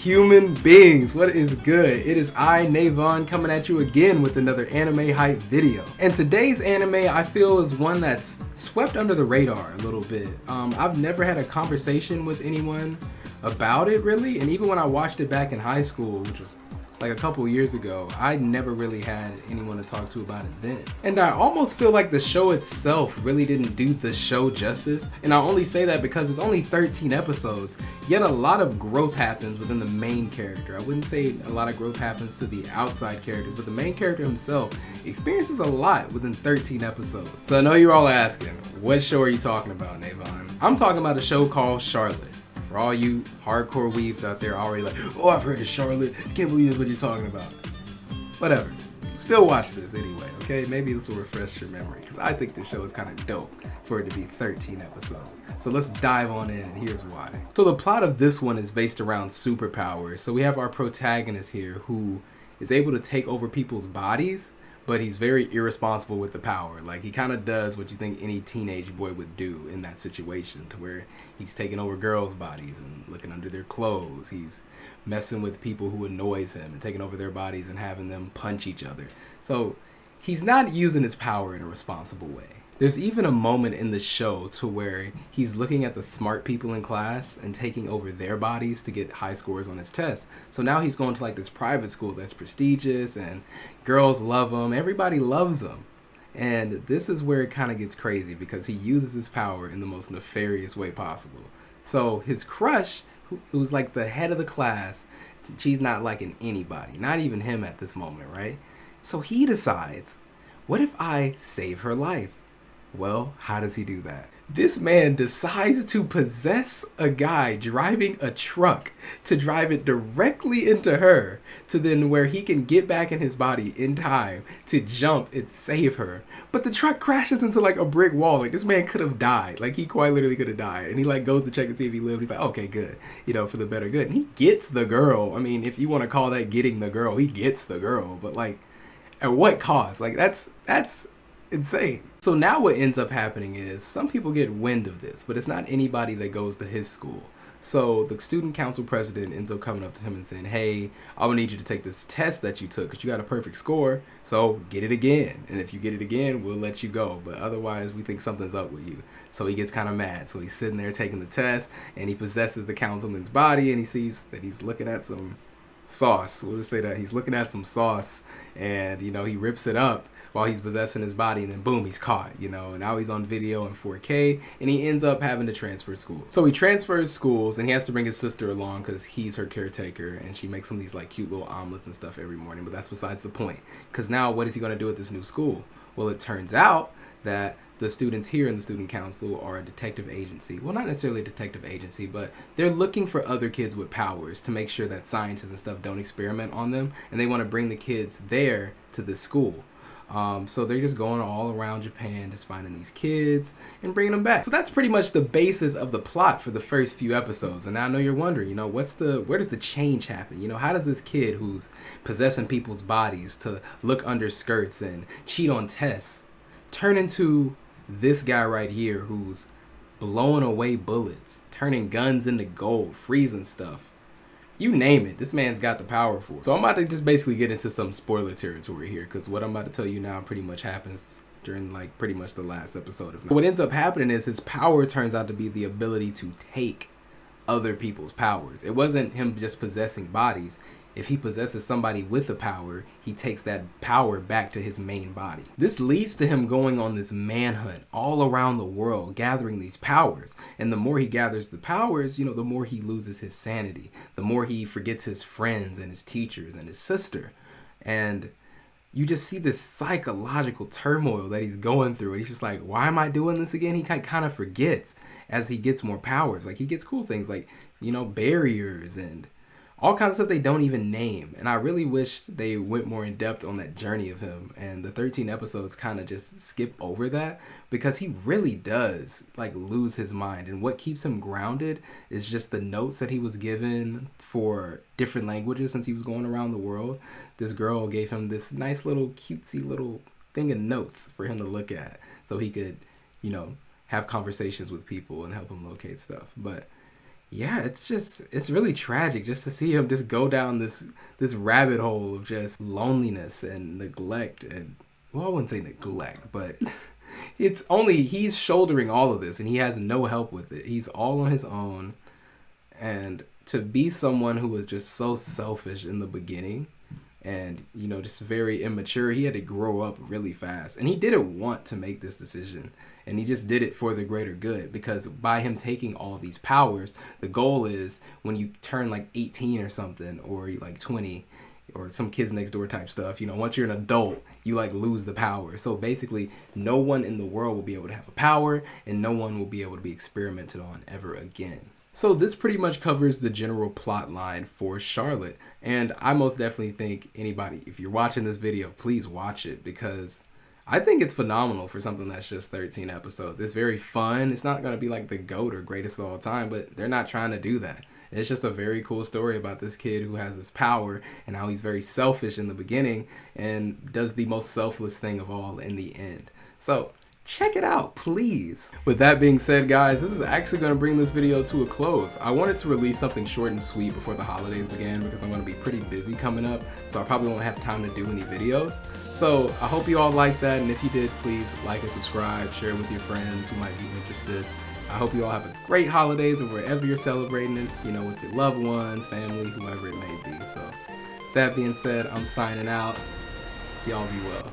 human beings? What is good? It is I, Navon, coming at you again with another anime hype video. And today's anime I feel is one that's swept under the radar a little bit. I've never had a conversation with anyone about it really, and even when I watched it back in high school, which was like a couple years ago, I never really had anyone to talk to about it then. And I almost feel like the show itself really didn't do the show justice. And I only say that because it's only 13 episodes, yet a lot of growth happens within the main character. I wouldn't say a lot of growth happens to the outside characters, but the main character himself experiences a lot within 13 episodes. So I know you're all asking, what show are you talking about, Navon? I'm talking about a show called Charlotte. For all you hardcore weebs out there already like, oh, I've heard of Charlotte, can't believe that's what you're talking about. Whatever. Still watch this anyway, okay? Maybe this will refresh your memory, because I think this show is kind of dope for it to be 13 episodes. So let's dive on in, and here's why. So the plot of this one is based around superpowers. So we have our protagonist here who is able to take over people's bodies, but he's very irresponsible with the power. Like, he kind of does what you think any teenage boy would do in that situation, to where he's taking over girls' bodies and looking under their clothes. He's messing with people who annoys him and taking over their bodies and having them punch each other. So he's not using his power in a responsible way. There's even a moment in the show to where he's looking at the smart people in class and taking over their bodies to get high scores on his test. So now he's going to like this private school that's prestigious and girls love him. Everybody loves him. And this is where it kind of gets crazy because he uses his power in the most nefarious way possible. So his crush, who's like the head of the class, she's not liking anybody, not even him at this moment, right? So he decides, what if I save her life? Well, how does he do that? This man decides to possess a guy driving a truck to drive it directly into her, to then where he can get back in his body in time to jump and save her. But the truck crashes into like a brick wall. Like, this man could have died. Like, he quite literally could have died. And he like goes to check and see if he lived. He's like, okay, good. You know, for the better good. And he gets the girl. I mean, if you want to call that getting the girl, he gets the girl. But like, at what cost? Like, that's insane. So now what ends up happening is some people get wind of this, but it's not anybody that goes to his school. So the student council president ends up coming up to him and saying, hey, I'm gonna need you to take this test that you took because you got a perfect score, so get it again. And if you get it again, we'll let you go. But otherwise, we think something's up with you. So he gets kind of mad. So he's sitting there taking the test, and he possesses the councilman's body, and he sees that he's looking at some sauce. We'll just say that he's looking at some sauce, and, you know, he rips it up while he's possessing his body, and then boom, he's caught, you know, and now he's on video in 4K, and he ends up having to transfer schools. So he transfers schools, and he has to bring his sister along because he's her caretaker, and she makes him these like cute little omelets and stuff every morning, but that's besides the point, because now what is he going to do at this new school? Well, it turns out that the students here in the student council are a detective agency. Well, not necessarily a detective agency, but they're looking for other kids with powers to make sure that scientists and stuff don't experiment on them, and they want to bring the kids there to this school. So they're just going all around Japan, just finding these kids and bringing them back. So that's pretty much the basis of the plot for the first few episodes. And now I know you're wondering, you know, where does the change happen? You know, how does this kid who's possessing people's bodies to look under skirts and cheat on tests turn into this guy right here who's blowing away bullets, turning guns into gold, freezing stuff? You name it, this man's got the power for it. So I'm about to just basically get into some spoiler territory here, because what I'm about to tell you now pretty much happens during like pretty much the last episode of. What ends up happening is his power turns out to be the ability to take other people's powers. It wasn't him just possessing bodies. If he possesses somebody with a power, he takes that power back to his main body. This leads to him going on this manhunt all around the world, gathering these powers. And the more he gathers the powers, you know, the more he loses his sanity. The more he forgets his friends and his teachers and his sister. And you just see this psychological turmoil that he's going through. And he's just like, why am I doing this again? He kind of forgets as he gets more powers. Like, he gets cool things like, you know, barriers and all kinds of stuff they don't even name. And I really wish they went more in depth on that journey of him. And the 13 episodes kind of just skip over that, because he really does like lose his mind. And what keeps him grounded is just the notes that he was given for different languages since he was going around the world. This girl gave him this nice little cutesy little thing of notes for him to look at so he could, you know, have conversations with people and help him locate stuff. But yeah, it's really tragic just to see him just go down this rabbit hole of just loneliness and neglect. And well, I wouldn't say neglect, but it's only he's shouldering all of this and he has no help with it. He's all on his own. And to be someone who was just so selfish in the beginning and, you know, just very immature, he had to grow up really fast. And he didn't want to make this decision. And he just did it for the greater good, because by him taking all these powers, the goal is when you turn like 18 or something, or like 20, or some Kids Next Door type stuff, you know, once you're an adult, you like lose the power. So basically, no one in the world will be able to have a power, and no one will be able to be experimented on ever again. So this pretty much covers the general plot line for Charlotte. And I most definitely think anybody, if you're watching this video, please watch it, because I think it's phenomenal for something that's just 13 episodes. It's very fun. It's not going to be like the GOAT or greatest of all time, but they're not trying to do that. It's just a very cool story about this kid who has this power and how he's very selfish in the beginning and does the most selfless thing of all in the end. So check it out, please. With that being said, guys, this is actually going to bring this video to a close. I wanted to release something short and sweet before the holidays began, because I'm going to be pretty busy coming up, so I probably won't have time to do any videos. So I hope you all liked that, and if you did, please like and subscribe, share it with your friends who might be interested. I hope you all have a great holidays, or wherever you're celebrating it, you know, with your loved ones, family, whoever it may be. So that being said, I'm signing out. Y'all be well.